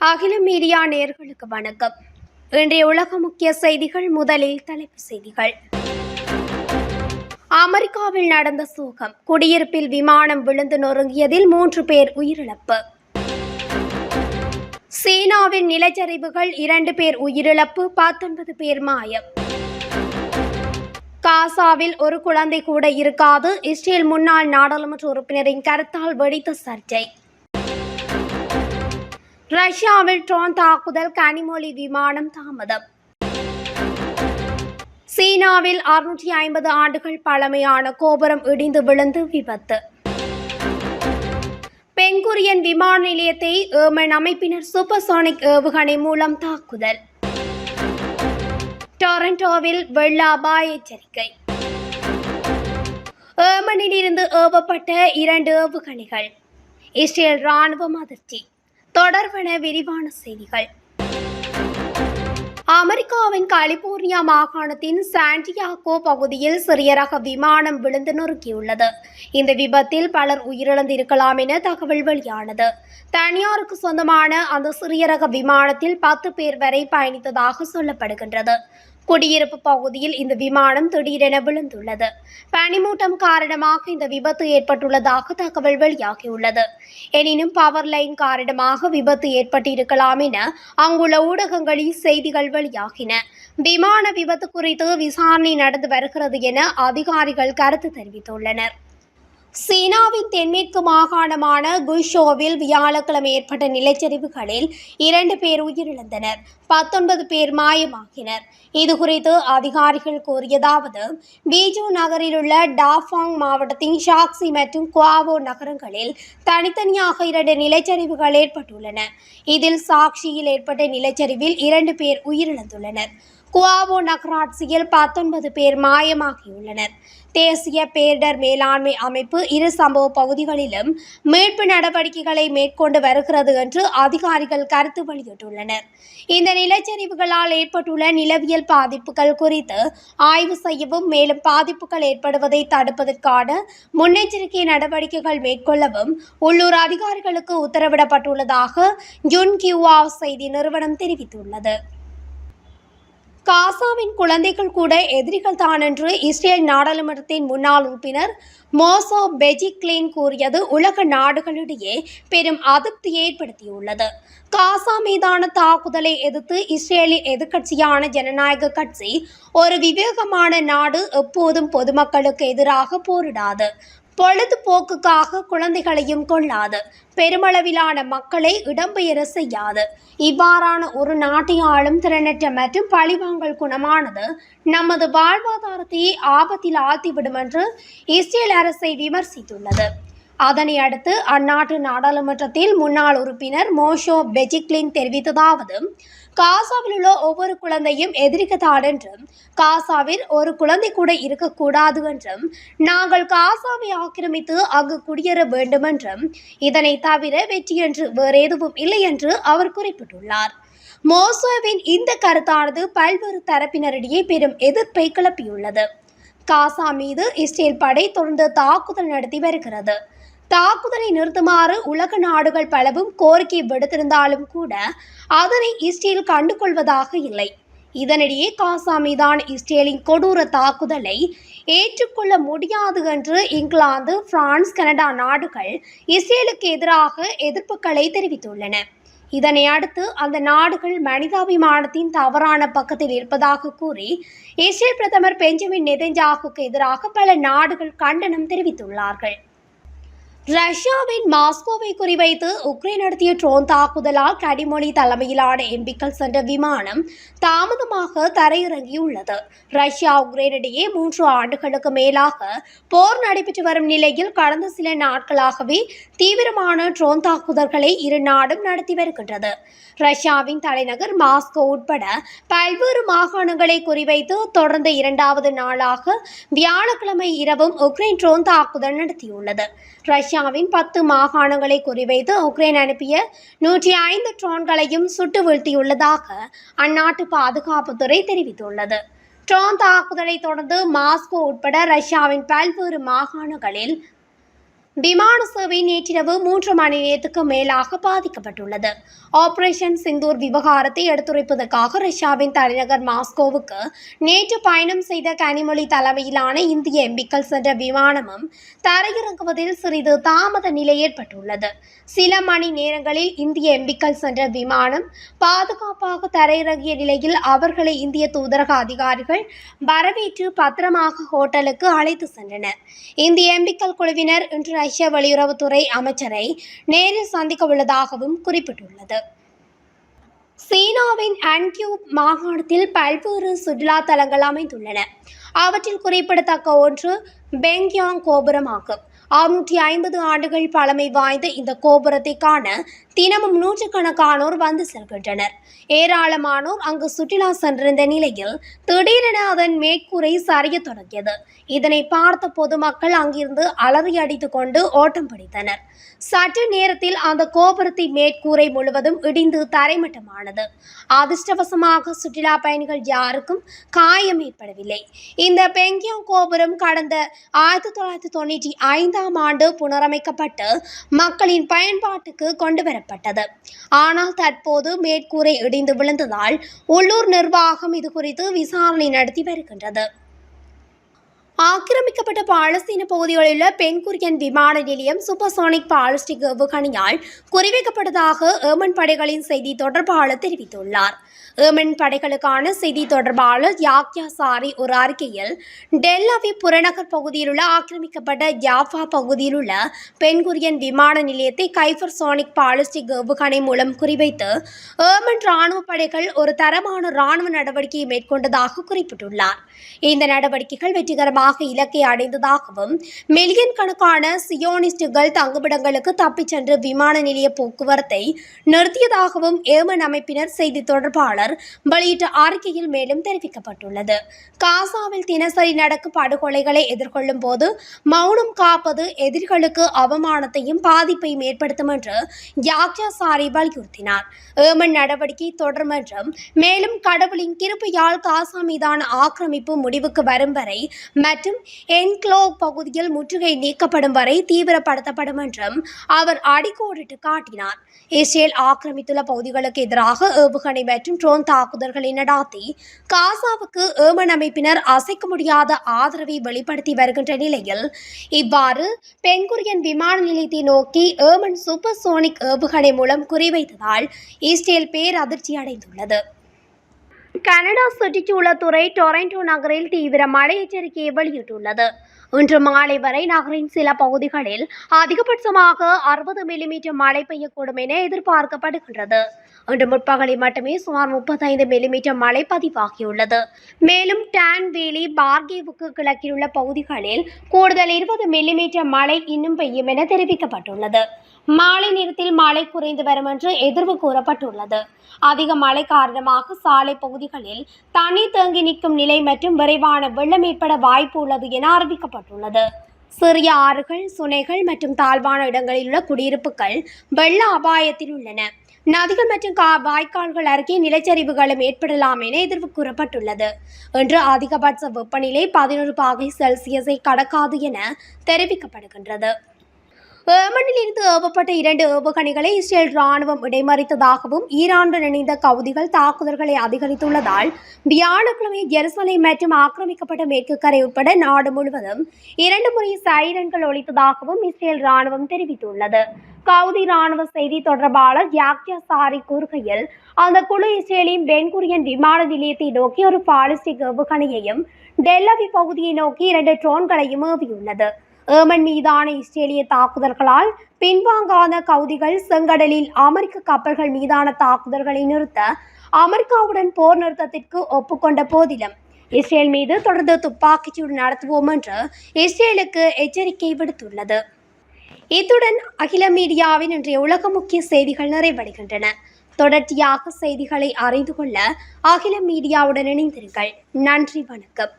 அகில மீடியா நேயர்களுக்கு வணக்கம். இன்றைய உலக முக்கிய செய்திகள். முதலில் தலைப்புச் செய்திகள். அமெரிக்காவில் நடந்த சோகம். குடியிருப்பில் விமானம் விழுந்து நொறுங்கியதில் 3 பேர் உயிரிழப்பு. சீனாவின் நிலச்சரிவுகள் 2 பேர் உயிரிழப்பு, 19 பேர் மாயம். காசாவில் ஒரு குழந்தை கூட இருக்காது. இஸ்ரேல் முன்னாள் நாடாளுமன்ற உறுப்பினரின் கருத்தால் வெடித்த சர்ச்சை. ரஷ்யாவில் ட்ரோன் தாக்குதல், கனிமொழி விமானம் தாமதம். சீனாவில் 650 ஆண்டுகள் பழமையான கோபுரம் இடிந்து விழுந்து விபத்து. பென்குரியன் விமான நிலையத்தை ஏமன் அமைப்பினர் சூப்பர்சோனிக் ஏவுகணை மூலம் தாக்குதல். டொரண்டோவில் வெள்ள அபாய எச்சரிக்கை. ஏமனில் இருந்து ஏவப்பட்ட 2 ஏவுகணைகள். இஸ்ரேல் ராணுவம் அதிர்ச்சி. தொடர்பான விரிவான செய்திகள். அமெரிக்காவின் கலிபோர்னியா மாகாணத்தின் சாண்டியாகோ பகுதியில் சிறிய ரக விமானம் விழுந்து நொறுக்கியுள்ளது. இந்த விபத்தில் பலர் உயிரிழந்திருக்கலாம் என தகவல் வெளியானது. தனியாருக்கு சொந்தமான அந்த சிறிய ரக விமானத்தில் 10 பேர் வரை பயணித்ததாக சொல்லப்படுகின்றது. குடியிருப்பு பகுதியில் இந்த விமானம் திடீரென விழுந்துள்ளது. பனிமூட்டம் காரணமாக இந்த விபத்து ஏற்பட்டுள்ளதாக தகவல் வெளியாகியுள்ளது. எனினும் பவர் லைன் காரணமாக விபத்து ஏற்பட்டிருக்கலாம் என அங்குள்ள ஊடகங்களில் செய்திகள் வெளியாகின. விமான விபத்து குறித்து விசாரணை நடந்து வருகிறது என அதிகாரிகள் கருத்து தெரிவித்துள்ளனர். சீனாவின் தென்மேற்கு மாகாணமான குய்ஷோவில் வியாழக்கிழமை ஏற்பட்ட நிலச்சரிவுகளில் 2 பேர் உயிரிழந்தனர், 19 பேர் மாயமாகினர். இதுகுறித்து அதிகாரிகள் கூறியதாவது: பீஜோ நகரில் உள்ள டாஃபாங் மாவட்டத்தின் ஷாக்சி மற்றும் குவாவோ நகரங்களில் தனித்தனியாக 2 நிலச்சரிவுகள் ஏற்பட்டுள்ளன. இதில் சாக்சியில் ஏற்பட்ட நிலச்சரிவில் 2 பேர் உயிரிழந்துள்ளனர். குவாவோ நகராட்சியில் 19 பேர் மாயமாகியுள்ளனர். தேசிய பேரிடர் மேலாண்மை அமைப்பு 2 சம்பவ பகுதிகளிலும் மீட்பு நடவடிக்கைகளை மேற்கொண்டு வருகிறது என்று அதிகாரிகள் கருத்து வெளியிட்டுள்ளனர். இந்த நிலச்சரிவுகளால் ஏற்பட்டுள்ள நிலவியல் பாதிப்புகள் குறித்து ஆய்வு செய்யவும், மேலும் பாதிப்புகள் ஏற்படுவதை தடுப்பதற்கான முன்னெச்சரிக்கை நடவடிக்கைகள் மேற்கொள்ளவும் உள்ளூர் அதிகாரிகளுக்கு உத்தரவிடப்பட்டுள்ளதாக ஜுன்கியூவா செய்தி நிறுவனம் தெரிவித்துள்ளது. காசாவின் குழந்தைகள் கூட எதிரிகள் தான் என்று இஸ்ரேல் நாடாளுமன்றத்தின் முன்னாள் உறுப்பினர் மோசோ பெஜிக்லின் கூறியது உலக நாடுகளிடையே பெரும் அதிருப்தியை ஏற்படுத்தியுள்ளது. காசா மீதான தாக்குதலை எதிர்த்து இஸ்ரேலின் எதிர்க்கட்சியான ஜனநாயக கட்சி, ஒரு விவேகமான நாடு எப்போதும் பொதுமக்களுக்கு எதிராக போரிடாது, பொழுதுபோக்குக்காக குழந்தைகளையும் கொள்ளாது, பெருமளவிலான மக்களை இடம்பெயர செய்யாது, இவ்வாறான ஒரு நாட்டை ஆளும் திறனற்ற மற்றும் பழிவாங்கல் குணமானது நமது வாழ்வாதாரத்தை ஆபத்தில் ஆழ்த்திவிடும் என்று இஸ்ரேல் அரசை விமர்சித்துள்ளது. அதனை அடுத்து அந்நாட்டு நாடாளுமன்றத்தில் முன்னாள் உறுப்பினர் மோஷோ பெஜிக்லின் தெரிவித்ததாவது: காசாவில் உள்ள ஒவ்வொரு குழந்தையும் எதிரிகத்தான் என்றும், காசாவில் ஒரு குழந்தை கூட இருக்கக்கூடாது என்றும், நாங்கள் காசாவை ஆக்கிரமித்து அங்கு குடியேற வேண்டும் என்றும், இதனை தவிர வெற்றி என்று வேறு எதுவும் இல்லை என்று அவர் குறிப்பிட்டுள்ளார். மோசோவின் இந்த கருத்தானது பல்வேறு தரப்பினரிடையே பெரும் எதிர்ப்பை கிளப்பியுள்ளது. காசா மீது இஸ்ரேல் படை தொடர்ந்து தாக்குதல் நடத்தி வருகிறது. தாக்குதலை நிறுத்துமாறு உலக நாடுகள் பலவும் கோரிக்கை விடுத்திருந்தாலும் கூட அதனை இஸ்ரேல் கண்டுகொள்வதாக இல்லை. இதனிடையே காசா மீதான இஸ்ரேலின் கொடூர தாக்குதலை ஏற்றுக்கொள்ள முடியாது என்று இங்கிலாந்து, பிரான்ஸ், கனடா நாடுகள் இஸ்ரேலுக்கு எதிராக எதிர்ப்புகளை தெரிவித்துள்ளன. இதனை அடுத்து அந்த நாடுகள் மனிதாபிமானத்தின் தவறான பக்கத்தில் இருப்பதாக கூறி இஸ்ரேல் பிரதமர் பெஞ்சமின் நெதன்யாகுவுக்கு எதிராக பல நாடுகள் கண்டனம் தெரிவித்துள்ளார்கள். ரஷ்யாவின் மாஸ்கோவை குறிவைத்து உக்ரைன் நடத்திய ட்ரோன் தாக்குதலால் கனிமொழி தலைமையிலான எம்பிக்கள் சென்ற விமானம் தாமதமாக தரையிறங்கியுள்ளது. ரஷ்யா உக்ரைன் இடையே 3 ஆண்டுகளுக்கு மேலாக போர் நடைபெற்று வரும் நிலையில் கடந்த சில நாட்களாகவே தீவிரமான ட்ரோன் தாக்குதல்களை இரு நாடும் நடத்தி வருகின்றது. ரஷ்யாவின் தலைநகர் மாஸ்கோ உட்பட பல்வேறு மாகாணங்களை குறிவைத்து தொடர்ந்து 2வது நாளாக வியாழக்கிழமை இரவும் உக்ரைன் ட்ரோன் தாக்குதல் நடத்தியுள்ளது. ரஷ்யாவின் 10 மாகாணங்களை குறிவைத்து உக்ரைன் அனுப்பிய 105 ட்ரோன்களையும் சுட்டு வீழ்த்தியுள்ளதாக அந்நாட்டு பாதுகாப்புத்துறை தெரிவித்துள்ளது. ட்ரோன் தாக்குதலை தொடர்ந்து மாஸ்கோ உட்பட ரஷ்யாவின் பல்வேறு மாகாணங்களில் விமான சேவை நேற்றிரவு 3 மணி நேரத்துக்கு மேலாக பாதிக்கப்பட்டுள்ளது. ஆபரேஷன் சிந்தூர் விவகாரத்தை எடுத்துரைப்பதற்காக ரஷ்யாவின் தலைநகர் மாஸ்கோவுக்கு நேற்று பயணம் செய்த கனிமொழி தலைமையிலான இந்திய எம்பிக்கள் சென்ற விமானமும் தரையிறங்குவதில் சிறிது தாமத நிலை ஏற்பட்டுள்ளது. சில மணி நேரங்களில் இந்திய எம்பிக்கள் சென்ற விமானம் பாதுகாப்பாக தரையிறங்கிய நிலையில் அவர்களை இந்திய தூதரக அதிகாரிகள் வரவேற்று பத்திரமாக ஹோட்டலுக்கு அழைத்து சென்றனர். இந்திய எம்பிக்கள் குழுவினர் இன்று ரஷ்ய வெளியுறவுத்துறை அமைச்சரை நேரில் சந்திக்க உள்ளதாகவும் குறிப்பிட்டுள்ளது. சீனாவின் அன்கியூப் மாகாணத்தில் பல்வேறு சுற்றுலா தலங்கள் அமைந்துள்ளன. அவற்றில் குறிப்பிடத்தக்க ஒன்று பெங்யாங் கோபுரம் ஆகும். 650 ஆண்டுகள் பழமை வாய்ந்த இந்த கோபுரத்தை காண தினமும் நூற்றுக்கணக்கானோர் வந்து செல்கின்றனர். ஏராளமானோர் அங்கு சுற்றுலா சென்றிருந்த நிலையில் திடீரென அதன் மேற்கூரை சரிய தொடங்கியது. இதனை பார்த்த பொதுமக்கள் அங்கிருந்து அலறி அடித்துக் கொண்டு ஓட்டம் பிடித்தனர். சற்று நேரத்தில் அந்த கோபுரத்தின் மேற்கூரை முழுவதும் இடிந்து தரைமட்டமானது. அதிர்ஷ்டவசமாக சுற்றுலா பயணிகள் யாருக்கும் காயம் ஏற்படவில்லை. இந்த பெங்கியாங் கோபுரம் கடந்த 1995ஆம் ஆண்டு புனரமைக்கப்பட்டு மக்களின் பயன்பாட்டுக்கு கொண்டுவரப்பட்டது. ஆனால் தற்போது மேற்கூரை இடிந்து விழுந்ததால் உள்ளூர் நிர்வாகம் இது குறித்து விசாரணை நடத்தி வருகின்றது. ஆக்கிரமிக்கப்பட்ட பாலஸ்தீன பகுதிகளில் உள்ள பென்குரியன் விமான நிலையம் சூப்பர்சோனிக் பாலிஸ்டிக் ஏவுகணையால் குறிவைக்கப்பட்டதாக ஏமன் படைகளின் செய்தி தொடர்பாளர் தெரிவித்துள்ளார். ஏமன் படைகளுக்கான செய்தி தொடர்பாளர் யாக்யா சாரி ஒரு அறிக்கையில் டெல் அவிவ் புறநகர் பகுதியில் உள்ள ஆக்கிரமிக்கப்பட்ட யாஃபா பகுதியில் உள்ள பென்குரியன் விமான நிலையத்தை கைபர்சோனிக் பாலிஸ்டிக் ஏவுகணை மூலம் குறிவைத்து ஏமன் ராணுவ படைகள் ஒரு தரமான ராணுவ நடவடிக்கையை மேற்கொண்டதாக குறிப்பிட்டுள்ளார். இந்த நடவடிக்கைகள் வெற்றிகரமாக இலக்கை அடைந்ததாகவும் மில்லியன் கணக்கான சியோனிஸ்டுகள் தங்குமிடங்களுக்கு தப்பிச் சென்று விமான நிலைய போக்குவரத்தை நிறுத்தியதாகவும் ஏமன் அமைப்பினர் செய்தி தொடர்பாளர் வெளியிட்ட அறிக்கையில் மேலும் தெரிவிக்கப்பட்டுள்ளது. காசாவில் தினசரி நடக்கும் படுகொலைகளை எதிர்கொள்ளும் போது மௌனம் காப்பது எதிரிகளுக்கு அவமானத்தையும் பாதிப்பையும் ஏற்படுத்தும் என்று யாக்யா சாரி வலியுறுத்தினார். ஏமன் நடவடிக்கை தொடரும் என்றும் மேலும் கடவுளின் கிருபையால் காசா மீதான ஆக்கிரமிப்பு முடிவுக்கு வரும் வரை மற்றும் என்க்ளோவ் பகுதியில் முற்றுகை நீக்கப்படும் வரை தீவிரப்படுத்தப்படும் என்றும் அவர் அடிக்கோடிட்டு காட்டினார். இஸ்ரேல் ஆக்கிரமித்துள்ள பகுதிகளுக்கு எதிராக ஏவுகணை மற்றும் ட்ரோன் தாக்குதல்களை நடாத்தி காசாவுக்கு ஏமன் அமைப்பினர் அசைக்க முடியாத ஆதரவை வெளிப்படுத்தி வருகின்ற நிலையில் இவ்வாறு பென்குரியன் விமான நிலையத்தை நோக்கி ஏமன் சூப்பர்சோனிக் ஏவுகணை மூலம் குறிவைத்ததால் இஸ்ரேல் பேரதிர்ச்சி அடைந்துள்ளது. கனடா சுற்றுச்சூழல்துறை டொரண்டோ நகரில் தீவிர மழை எச்சரிக்கையை வெளியிட்டுள்ளது. இன்று மாலை வரை நகரின் சில பகுதிகளில் அதிகபட்சமாக 60 மில்லிமீட்டர் மழை பெய்யக்கூடும் என எதிர்பார்க்கப்படுகின்றது. இன்று முற்பகலில் மட்டுமே சுமார் 35 மில்லிமீட்டர் மழை பதிவாகியுள்ளது. மேலும் டான்வேலி பார்கேவுக்கு கிழக்கில் உள்ள பகுதிகளில் கூடுதல் 20 மில்லிமீட்டர் மழை இன்னும் பெய்யும் என தெரிவிக்கப்பட்டுள்ளது. மாலை நேரத்தில் மழை குறைந்து வரும் என்று எதிர்வு கூறப்பட்டுள்ளது. அதிக மழை காரணமாக சாலை பகுதிகளில் தண்ணீர் தேங்கி நிற்கும் நிலை மற்றும் விரைவான வெள்ளம் ஏற்பட வாய்ப்பு உள்ளது என அறிவிக்கப்பட்டுள்ளது. சிறிய ஆறுகள், சுனைகள் மற்றும் தாழ்வான இடங்களில் உள்ள குடியிருப்புகள் வெள்ள அபாயத்தில் உள்ளன. நதிகள் மற்றும் வாய்க்கால்கள் அருகே நிலச்சரிவுகளும் ஏற்படலாம் என எதிர்வு கூறப்பட்டுள்ளது. இன்று அதிகபட்ச வெப்பநிலை 11 பாகை செல்சியஸை கடக்காது என தெரிவிக்கப்படுகின்றது. ஏமனில் இருந்து ஏவப்பட்ட 2 ஏவுகணைகளை இஸ்ரேல் ராணுவம் இடைமறித்ததாகவும் ஈரானுடன் இணைந்த கவுதிகள் தாக்குதல்களை அதிகரித்துள்ளதால் வியாழக்கிழமை ஜெருசலேம் மற்றும் ஆக்கிரமிக்கப்பட்ட மேற்கு கரை உட்பட நாடு முழுவதும் 2 முறை சைரன்கள் ஒலித்ததாகவும் இஸ்ரேல் ராணுவம் தெரிவித்துள்ளது. கவுதி ராணுவ செய்தி தொடர்பாளர் யாக்யா சாரி கூறுகையில் அந்த குழு இஸ்ரேலின் பென்குரியன் விமான நிலையத்தை நோக்கி ஒரு பாலிஸ்டிக் ஏவுகணையையும் டெல் அவிவ் பகுதியை நோக்கி 2 ட்ரோன்களையும் ஏவியுள்ளது. ஏமன் மீதான இஸ்ரேலிய தாக்குதல்களால் பின்வாங்காத கவுதிகள் செங்கடலில் அமெரிக்க கப்பல்கள் மீதான தாக்குதல்களை நிறுத்த அமெரிக்காவுடன் போர் நிறுத்தத்திற்கு ஒப்புக்கொண்ட போதிலும் இஸ்ரேல் மீது தொடர்ந்து துப்பாக்கிச்சூடு நடத்துவோம் என்று இஸ்ரேலுக்கு எச்சரிக்கை விடுத்துள்ளது. இத்துடன் அகில மீடியாவின் இன்றைய உலக முக்கிய செய்திகள் நிறைவடைகின்றன. தொடர்ச்சியாக செய்திகளை அறிந்து கொள்ள அகில மீடியாவுடன் இணைந்திருங்கள். நன்றி, வணக்கம்.